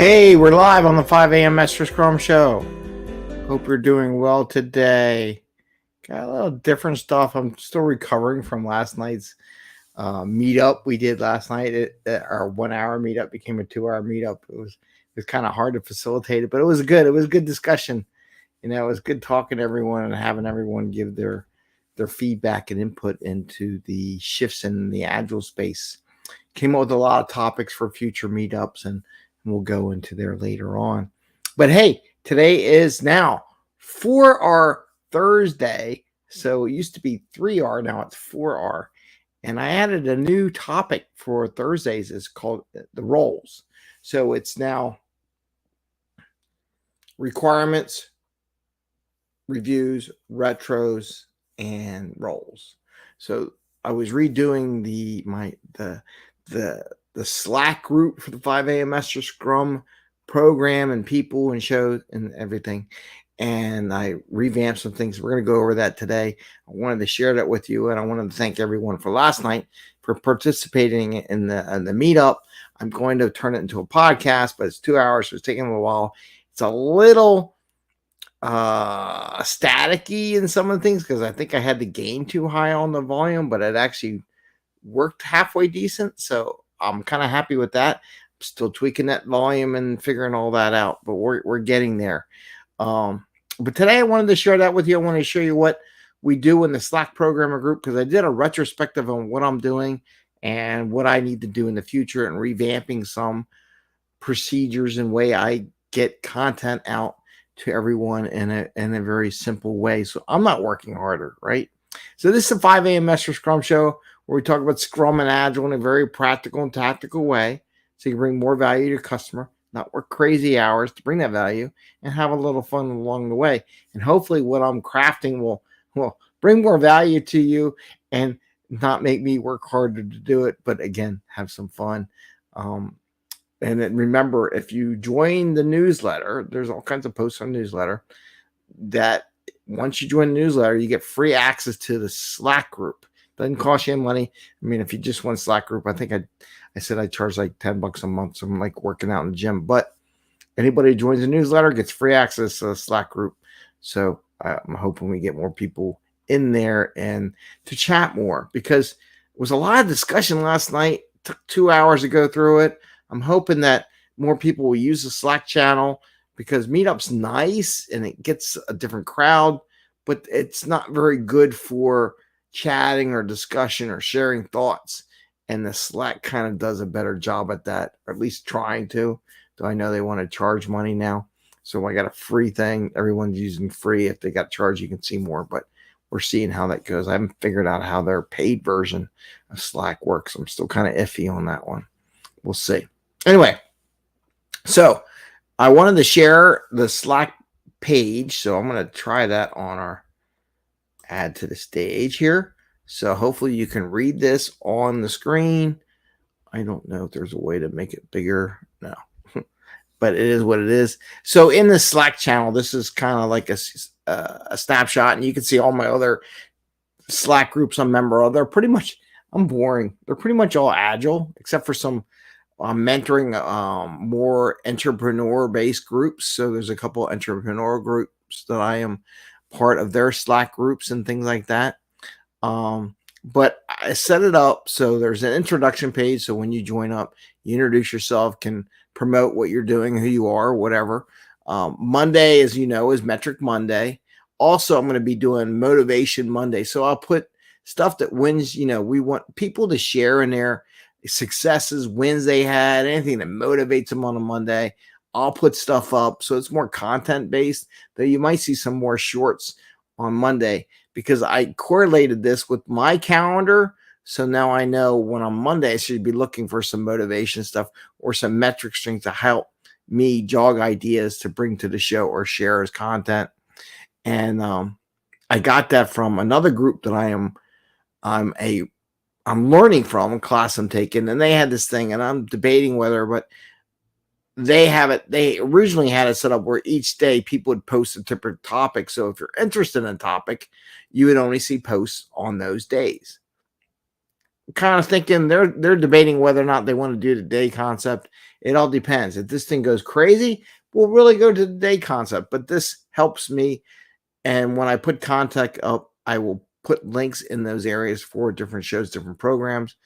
Hey, we're live on the 5 a.m. Mester Scrum show. Hope you're doing well today. Got a little different stuff. I'm still recovering from last night's meetup we did last night. Our 1 hour meetup became a 2 hour meetup. It was kind of hard to facilitate it, but it was good. It was a good discussion. It was good talking to everyone and having everyone give their feedback and input into the shifts in the agile space. Came up with a lot of topics for future meetups, and we'll go into there later on. But hey, today is now 4R Thursday. So it used to be 3R, now it's 4R. And I added a new topic for Thursdays. It's called the roles. So it's now requirements, reviews, retros, and roles. So I was redoing the Slack group for the 5 a.m. Mester Scrum program and people and shows and everything. And I revamped some things. We're going to go over that today. I wanted to share that with you, and I wanted to thank everyone for last night for participating in the meetup. I'm going to turn it into a podcast, but it's 2 hours, so it's taking a little while. It's a little staticky in some of the things because I think I had the gain too high on the volume, but it actually worked halfway decent. So I'm kind of happy with that. I'm still tweaking that volume and figuring all that out, but we're getting there. But today I wanted to share that with you. I want to show you what we do in the Slack programmer group because I did a retrospective on what I'm doing and what I need to do in the future and revamping some procedures and way I get content out to everyone in a very simple way. So I'm not working harder, right? So this is a 5 a.m. Mester Scrum show where we talk about Scrum and Agile in a very practical and tactical way so you can bring more value to your customer, not work crazy hours to bring that value, and have a little fun along the way. And hopefully what I'm crafting will bring more value to you and not make me work harder to do it, but again, have some fun. And then remember, if you join the newsletter, there's all kinds of posts on the newsletter that once you join the newsletter, you get free access to the Slack group. Doesn't cost you any money. I mean, if you just want Slack group, I think I said I charge like $10 a month. So I'm like working out in the gym. But anybody who joins the newsletter gets free access to the Slack group. So I'm hoping we get more people in there and to chat more because it was a lot of discussion last night. It took 2 hours to go through it. I'm hoping that more people will use the Slack channel because Meetup's nice and it gets a different crowd, but it's not very good for chatting or discussion or sharing thoughts. And the Slack kind of does a better job at that, or at least trying to. Though I know they want to charge money now. So I got a free thing. Everyone's using free. If they got charged, you can see more, but we're seeing how that goes. I haven't figured out how their paid version of Slack works. I'm still kind of iffy on that one. We'll see. Anyway, so I wanted to share the Slack page. So I'm going to try that on our add to the stage here. So hopefully you can read this on the screen. I don't know if there's a way to make it bigger. No, but it is what it is. So in the Slack channel, this is kind of like a snapshot, and you can see all my other Slack groups I'm a member of. They're pretty much, I'm boring. They're pretty much all agile, except for some mentoring more entrepreneur-based groups. So there's a couple of entrepreneur groups that I am part of their Slack groups and things like that. But I set it up so there's an introduction page. So when you join up, you introduce yourself, can promote what you're doing, who you are, whatever. Monday, as you know, is Metric Monday. Also, I'm going to be doing Motivation Monday. So I'll put stuff that wins. We want people to share in their successes, wins they had, anything that motivates them on a Monday. I'll put stuff up so it's more content based, though you might see some more shorts on Monday because I correlated this with my calendar. So now I know when on Monday I should be looking for some motivation stuff or some metric strings to help me jog ideas to bring to the show or share as content. And I got that from another group that I'm learning from, a class I'm taking, and they had this thing, and I'm debating whether, but they originally had it set up where each day people would post a different topic. So if you're interested in a topic, you would only see posts on those days. Kind of thinking they're debating whether or not they want to do the day concept It all depends. If this thing goes crazy, we'll really go to the day concept. But this helps me. And when I put content up, I will put links in those areas for different shows, different programs,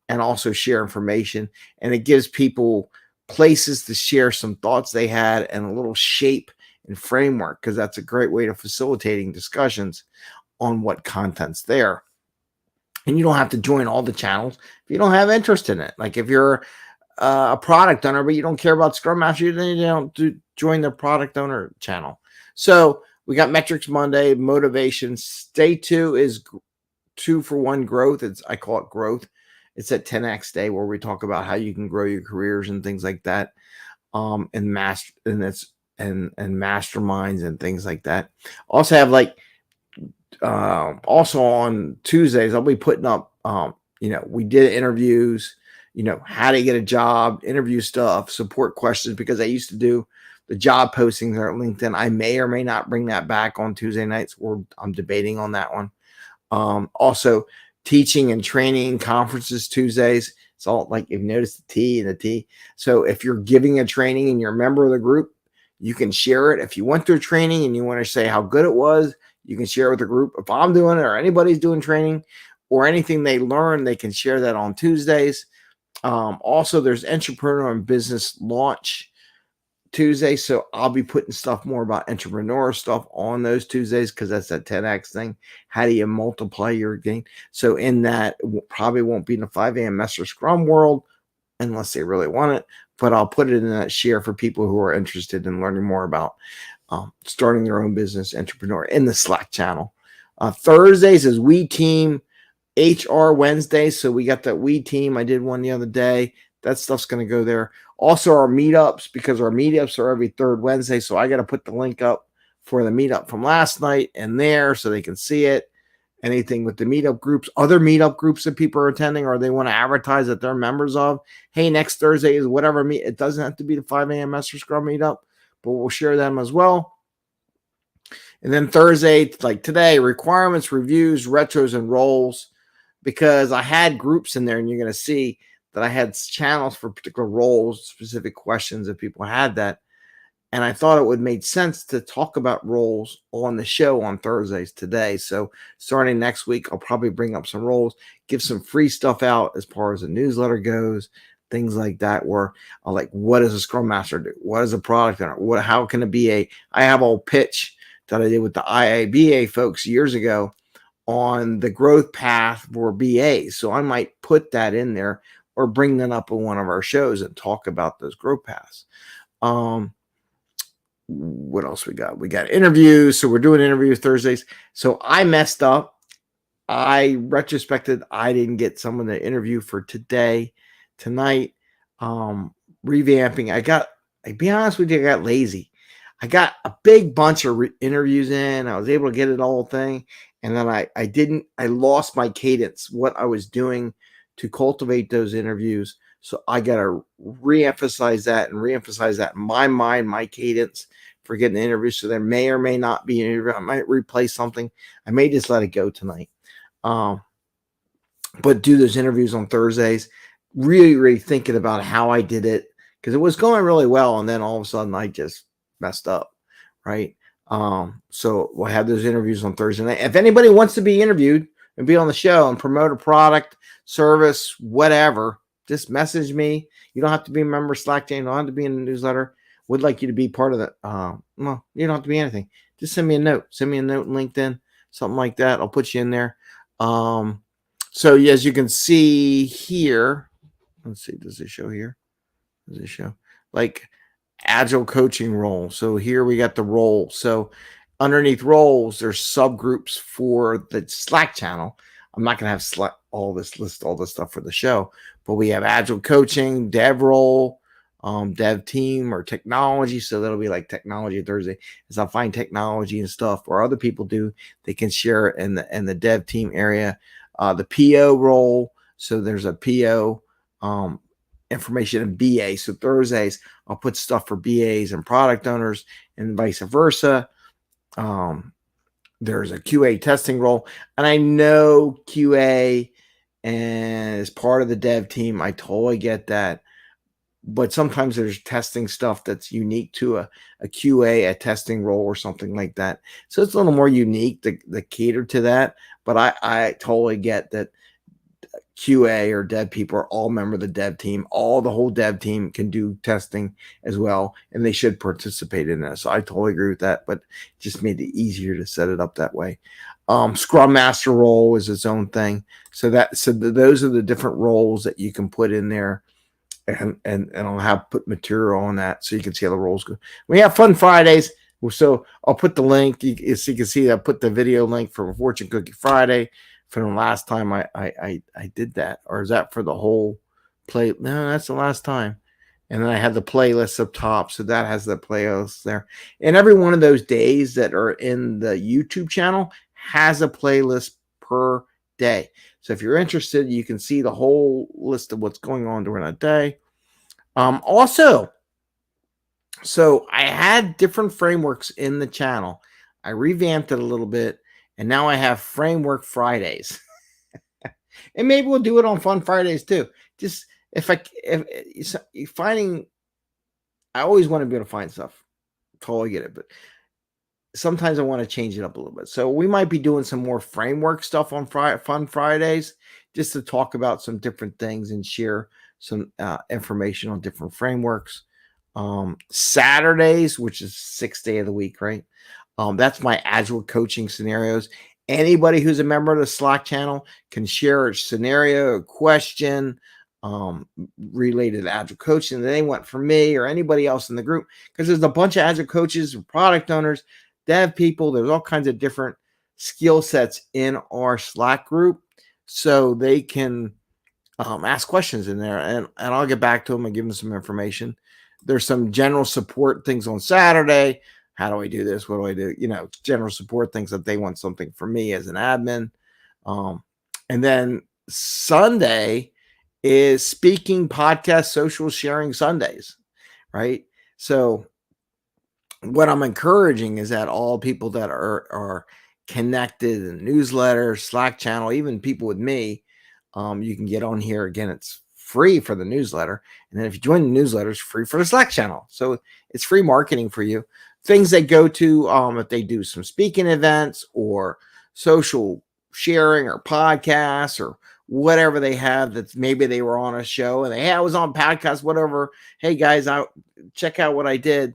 and also share information. And it gives people places to share some thoughts they had and a little shape and framework, because that's a great way of facilitating discussions on what content's there. And you don't have to join all the channels if you don't have interest in it. Like if you're a product owner, but you don't care about Scrum Master, then you don't join the product owner channel. So we got Metrics Monday, motivation. Day 2 is 2-for-1 growth. I call it growth. It's at 10x day, where we talk about how you can grow your careers and things like that, and masterminds and things like that. Also have also on Tuesdays, I'll be putting up, we did interviews, how to get a job, interview stuff, support questions, because I used to do the job postings on LinkedIn. I may or may not bring that back on Tuesday nights, or I'm debating on that one. Also teaching and training conferences Tuesdays. It's all like, you've noticed the T and the T. So if you're giving a training and you're a member of the group, you can share it. If you went through a training and you want to say how good it was, you can share it with the group. If I'm doing it or anybody's doing training or anything they learn, they can share that on Tuesdays. Also, there's entrepreneur and business launch Tuesday. So I'll be putting stuff more about entrepreneur stuff on those Tuesdays, because that's that 10x thing. How do you multiply your gain? So in that, it probably won't be in the 5 a.m. Mester Scrum world unless they really want it, but I'll put it in that share for people who are interested in learning more about starting their own business, entrepreneur, in the Slack channel. Thursdays is We Team HR Wednesday. So we got that We Team. I did one the other day. That stuff's going to go there. Also our meetups, because our meetups are every third Wednesday. So I got to put the link up for the meetup from last night and there, so they can see it. Anything with the meetup groups, other meetup groups that people are attending, or they want to advertise that they're members of. Hey, next Thursday is whatever meet. It doesn't have to be the 5 a.m. Mester Scrum meetup, but we'll share them as well. And then Thursday, like today, requirements, reviews, retros, and roles, because I had groups in there, and you're going to see that I had channels for particular roles, specific questions if people had that. And I thought it would make sense to talk about roles on the show on Thursdays today. So starting next week, I'll probably bring up some roles, give some free stuff out as far as the newsletter goes, things like that, where I'll like, what does a Scrum Master do? What is a product owner? How can it be I have a pitch that I did with the IABA folks years ago on the growth path for BAs. So I might put that in there or bring that up in one of our shows and talk about those growth paths. What else we got? We got interviews. So we're doing interviews Thursdays. So I messed up. I retrospected. I didn't get someone to interview for tonight. Revamping. I'll be honest with you, I got lazy. I got a big bunch of interviews in. I was able to get it all thing. And then I lost my cadence, what I was doing to cultivate those interviews. So I got to reemphasize that in my mind, my cadence for getting the interview. So there may or may not be an interview. I might replace something. I may just let it go tonight. But do those interviews on Thursdays, really, really thinking about how I did it, because it was going really well. And then all of a sudden I just messed up. Right. So we'll have those interviews on Thursday night. If anybody wants to be interviewed and be on the show and promote a product, service, whatever, just message me. You don't have to be a member of Slack chain. You don't have to be in the newsletter. Would like you to be part of that. Well, you don't have to be anything. Just send me a note. Send me a note in LinkedIn, something like that. I'll put you in there. So as you can see here, let's see, does it show here? Does it show like agile coaching role? So here we got the role. So underneath roles, there's subgroups for the Slack channel. I'm not going to have Slack all this stuff for the show, but we have agile coaching, dev role, dev team, or technology. So that'll be like technology Thursday. As I find technology and stuff, or other people do, they can share it in the dev team area. The PO role. So there's a PO information in BA. So Thursdays, I'll put stuff for BAs and product owners, and vice versa. There's a QA testing role, and I know QA and as part of the dev team, I totally get that. but sometimes there's testing stuff that's unique to a QA, a testing role or something like that. So it's a little more unique to cater to that. But I totally get that QA or dev people are all member of the dev team. The whole dev team can do testing as well, and they should participate in that. So I totally agree with that, but it just made it easier to set it up that way. Scrum Master role is its own thing. Those are the different roles that you can put in there, and I'll have put material on that so you can see how the roles go. We have Fun Fridays. So I'll put the link so you can see. I put the video link for Fortune Cookie Friday from the last time I did that, or is that for the whole play? No, that's the last time. And then I had the playlist up top, so that has the playlist there. And every one of those days that are in the YouTube channel has a playlist per day. So if you're interested, you can see the whole list of what's going on during a day. Also, so I had different frameworks in the channel. I revamped it a little bit, and now I have Framework Fridays. And maybe we'll do it on Fun Fridays too. Just if finding, I always want to be able to find stuff. Totally get it, but sometimes I want to change it up a little bit. So we might be doing some more framework stuff on Fun Fridays, just to talk about some different things and share some information on different frameworks. Saturdays, which is 6th day of the week, right? That's my agile coaching scenarios. Anybody who's a member of the Slack channel can share a scenario, a question related to agile coaching that they want from me or anybody else in the group, because there's a bunch of agile coaches, product owners, dev people. There's all kinds of different skill sets in our Slack group, so they can ask questions in there, and I'll get back to them and give them some information. There's some general support things on Saturday. How do I do this? What do I do? General support things that they want something from me as an admin. And then Sunday is speaking, podcast, social sharing Sundays, right? So what I'm encouraging is that all people that are connected in newsletter, Slack channel, even people with me, you can get on here. Again, it's free for the newsletter. And then if you join the newsletter, it's free for the Slack channel. So it's free marketing for you. Things they go to, if they do some speaking events or social sharing or podcasts or whatever they have, that maybe they were on a show and I was on podcast, whatever. Hey guys, check out what I did.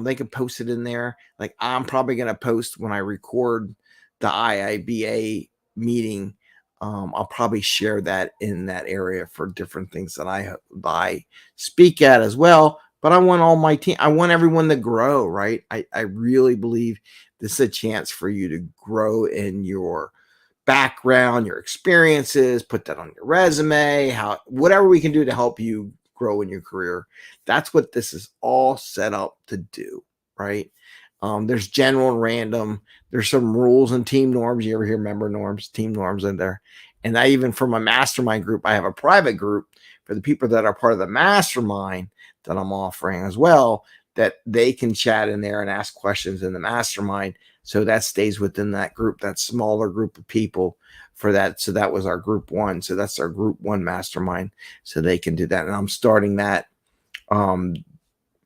They can post it in there. Like I'm probably going to post when I record the IIBA meeting. I'll probably share that in that area for different things that I speak at as well. But I want all my team, I want everyone to grow, right? I really believe this is a chance for you to grow in your background, your experiences, put that on your resume, whatever we can do to help you grow in your career. That's what this is all set up to do, right? There's general and random. There's some rules and team norms. You ever hear member norms, team norms in there? And I even for my mastermind group, I have a private group for the people that are part of the mastermind that I'm offering as well, that they can chat in there and ask questions in the mastermind. So that stays within that group, that smaller group of people for that. So that was our group one. So that's our group one mastermind. So they can do that. And I'm starting that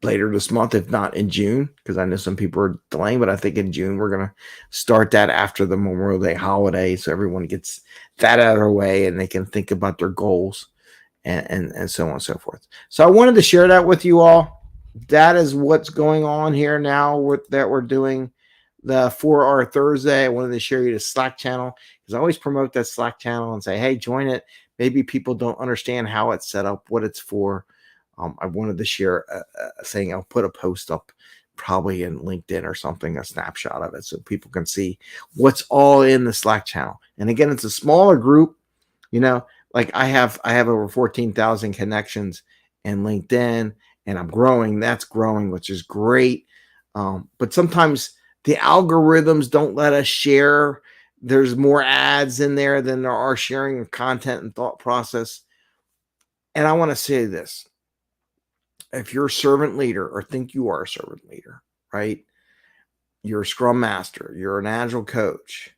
later this month, if not in June, because I know some people are delaying, but I think in June we're going to start that after the Memorial Day holiday. So everyone gets that out of their way and they can think about their goals and so on and so forth. So I wanted to share that with you all. That is what's going on here now that we're doing for our Thursday. I wanted to share you the Slack channel because I always promote that Slack channel and say, hey, join it. Maybe people don't understand how it's set up, what it's for. I wanted to share a thing. I'll put a post up probably in LinkedIn or something, a snapshot of it so people can see what's all in the Slack channel. And again, it's a smaller group, like I have over 14,000 connections in LinkedIn and I'm growing. That's growing, which is great. But sometimes the algorithms don't let us share. There's more ads in there than there are sharing content and thought process. And I want to say this. If you're a servant leader or think you are a servant leader, right? You're a Scrum Master, you're an Agile coach,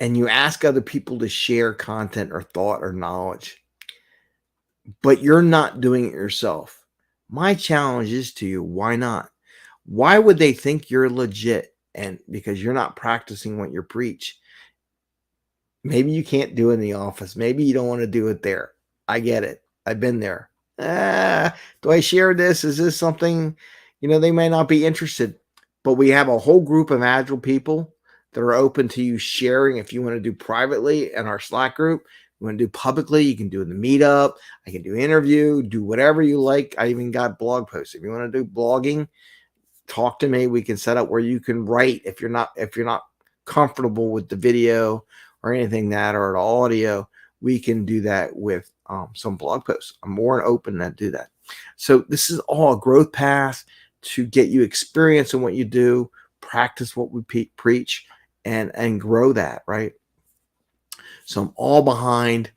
and you ask other people to share content or thought or knowledge, but you're not doing it yourself. My challenge is to you, why not? Why would they think you're legit? And because you're not practicing what you preach. Maybe you can't do it in the office. Maybe you don't want to do it there. I get it. I've been there. Do I share this? Is this something, they may not be interested, but we have a whole group of agile people that are open to you sharing. If you want to do privately in our Slack group, you want to do publicly, you can do in the meetup. I can do interview, do whatever you like. I even got blog posts. If you want to do blogging, talk to me. We can set up where you can write if you're not comfortable with the video or anything that or the audio. We can do that with some blog posts. I'm more than open to do that. So this is all a growth path to get you experience in what you do, practice what we preach, and grow that, right? So I'm all behind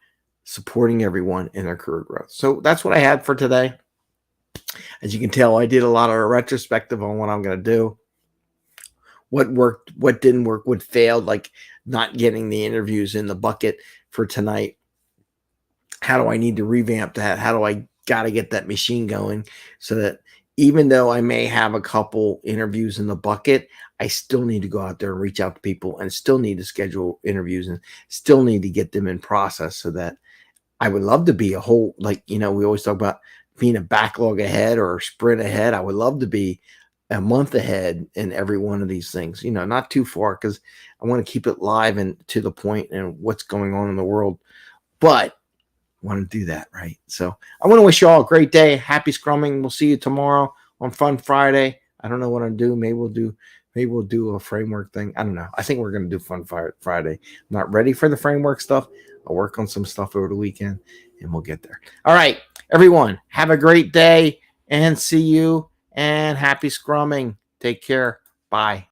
supporting everyone in their career growth. So that's what I had for today. As you can tell, I did a lot of retrospective on what I'm going to do. What worked, what didn't work, what failed, like not getting the interviews in the bucket for tonight. How do I need to revamp that? How do I got to get that machine going so that even though I may have a couple interviews in the bucket, I still need to go out there and reach out to people and still need to schedule interviews and still need to get them in process so that I would love to be a whole, we always talk about being a backlog ahead or a sprint ahead. I would love to be a month ahead in every one of these things, not too far because I want to keep it live and to the point and what's going on in the world, but want to do that, right? So I want to wish you all a great day. Happy scrumming. We'll see you tomorrow on Fun Friday. I don't know what I'll do. Maybe we'll do a framework thing. I don't know. I think we're going to do Fun Friday. I'm not ready for the framework stuff. I'll work on some stuff over the weekend and we'll get there. All right, everyone, have a great day and see you and happy scrumming. Take care. Bye.